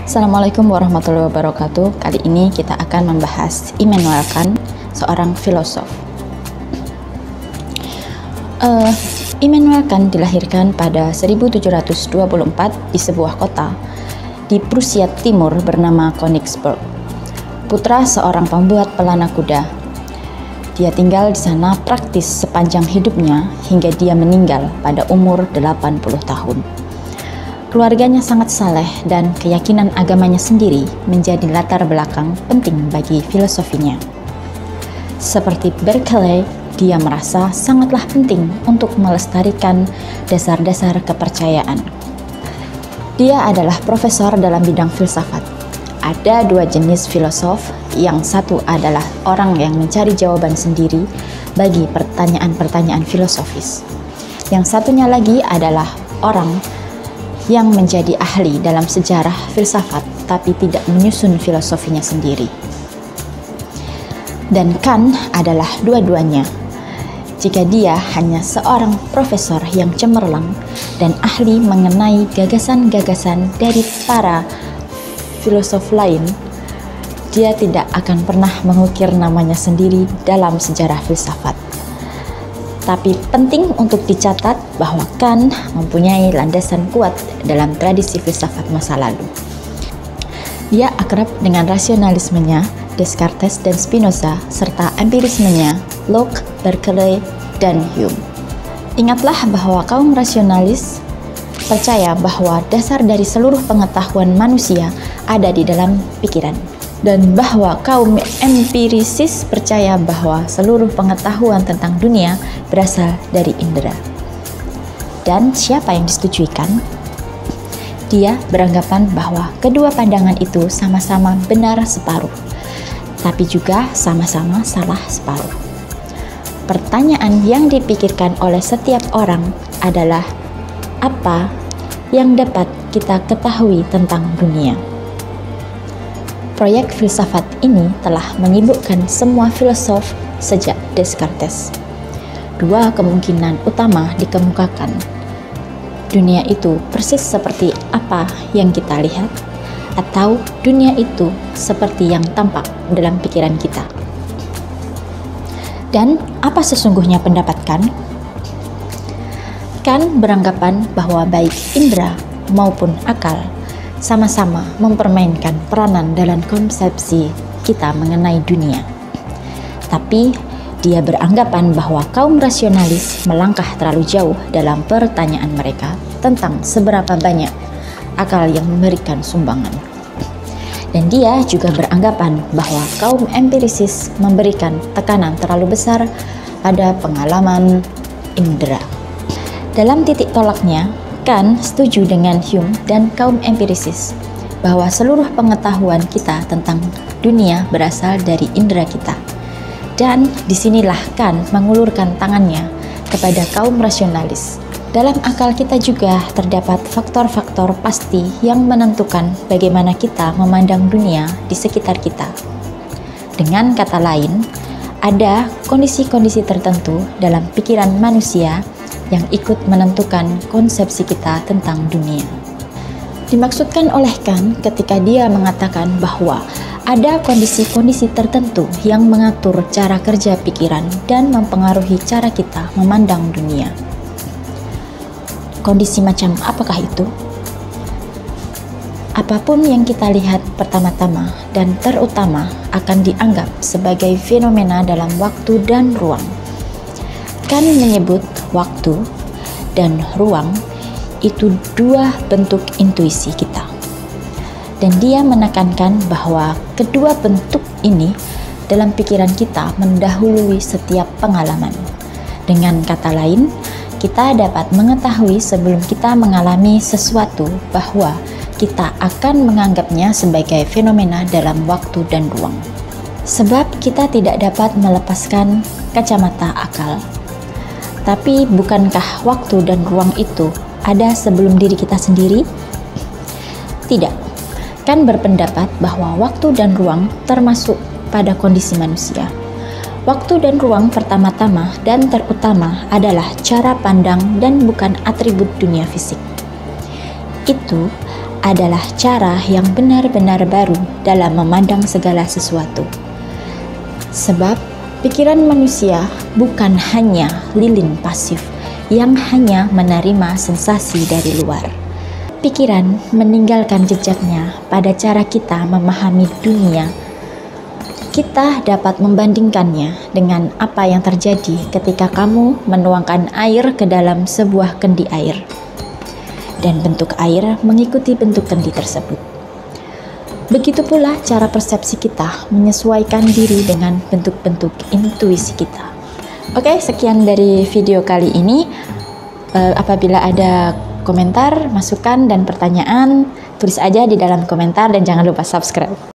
Assalamualaikum warahmatullahi wabarakatuh. Kali ini kita akan membahas Immanuel Kant, seorang filosof. Immanuel Kant dilahirkan pada 1724 di sebuah kota di Prusia Timur bernama Königsberg. Putra seorang pembuat pelana kuda. Dia tinggal di sana praktis sepanjang hidupnya hingga dia meninggal pada umur 80 tahun. Keluarganya sangat saleh dan keyakinan agamanya sendiri menjadi latar belakang penting bagi filosofinya. Seperti Berkeley, dia merasa sangatlah penting untuk melestarikan dasar-dasar kepercayaan. Dia adalah profesor dalam bidang filsafat. Ada dua jenis filosof, yang satu adalah orang yang mencari jawaban sendiri bagi pertanyaan-pertanyaan filosofis. Yang satunya lagi adalah orang yang menjadi ahli dalam sejarah filsafat tapi tidak menyusun filosofinya sendiri. Dan Kant adalah dua-duanya. Jika dia hanya seorang profesor yang cemerlang dan ahli mengenai gagasan-gagasan dari para filosof lain, dia tidak akan pernah mengukir namanya sendiri dalam sejarah filsafat. Tapi penting untuk dicatat bahwa Kant mempunyai landasan kuat dalam tradisi filsafat masa lalu. Dia akrab dengan rasionalismenya, Descartes dan Spinoza, serta empirismenya, Locke, Berkeley, dan Hume. Ingatlah bahwa kaum rasionalis percaya bahwa dasar dari seluruh pengetahuan manusia ada di dalam pikiran, dan bahwa kaum empirisis percaya bahwa seluruh pengetahuan tentang dunia berasal dari indera. Dan siapa yang disetujui Kant? Dia beranggapan bahwa kedua pandangan itu sama-sama benar separuh, tapi juga sama-sama salah separuh. Pertanyaan yang dipikirkan oleh setiap orang adalah apa yang dapat kita ketahui tentang dunia. Proyek filsafat ini telah menyibukkan semua filosof sejak Descartes. Dua kemungkinan utama dikemukakan. Dunia itu persis seperti apa yang kita lihat, atau dunia itu seperti yang tampak dalam pikiran kita. Dan apa sesungguhnya pendapat Kant? Kant beranggapan bahwa baik indera maupun akal sama-sama mempermainkan peranan dalam konsepsi kita mengenai dunia. Tapi dia beranggapan bahwa kaum rasionalis melangkah terlalu jauh dalam pertanyaan mereka tentang seberapa banyak akal yang memberikan sumbangan. Dan dia juga beranggapan bahwa kaum empirisis memberikan tekanan terlalu besar pada pengalaman indera. Dalam titik tolaknya, Kant setuju dengan Hume dan kaum empirisis bahwa seluruh pengetahuan kita tentang dunia berasal dari indera kita. Dan disinilah Kant mengulurkan tangannya kepada kaum rasionalis. Dalam akal kita juga terdapat faktor-faktor pasti yang menentukan bagaimana kita memandang dunia di sekitar kita. Dengan kata lain, ada kondisi-kondisi tertentu dalam pikiran manusia yang ikut menentukan konsepsi kita tentang dunia. Dimaksudkan oleh Kant ketika dia mengatakan bahwa ada kondisi-kondisi tertentu yang mengatur cara kerja pikiran dan mempengaruhi cara kita memandang dunia. Kondisi macam apakah itu? Apapun yang kita lihat pertama-tama dan terutama akan dianggap sebagai fenomena dalam waktu dan ruang. Kant menyebut waktu dan ruang itu dua bentuk intuisi kita. Dan dia menekankan bahwa kedua bentuk ini dalam pikiran kita mendahului setiap pengalaman. Dengan kata lain, kita dapat mengetahui sebelum kita mengalami sesuatu bahwa kita akan menganggapnya sebagai fenomena dalam waktu dan ruang. Sebab kita tidak dapat melepaskan kacamata akal. Tapi bukankah waktu dan ruang itu ada sebelum diri kita sendiri? Tidak. Kant berpendapat bahwa waktu dan ruang termasuk pada kondisi manusia. Waktu dan ruang pertama-tama dan terutama adalah cara pandang dan bukan atribut dunia fisik. Itu adalah cara yang benar-benar baru dalam memandang segala sesuatu. Sebab pikiran manusia bukan hanya lilin pasif yang hanya menerima sensasi dari luar. Pikiran meninggalkan jejaknya pada cara kita memahami dunia. Kita dapat membandingkannya dengan apa yang terjadi ketika kamu menuangkan air ke dalam sebuah kendi air, dan bentuk air mengikuti bentuk kendi tersebut. Begitu pula cara persepsi kita menyesuaikan diri dengan bentuk-bentuk intuisi kita. Oke, sekian dari video kali ini. Apabila ada komentar, masukan, dan pertanyaan, tulis aja di dalam komentar dan jangan lupa subscribe.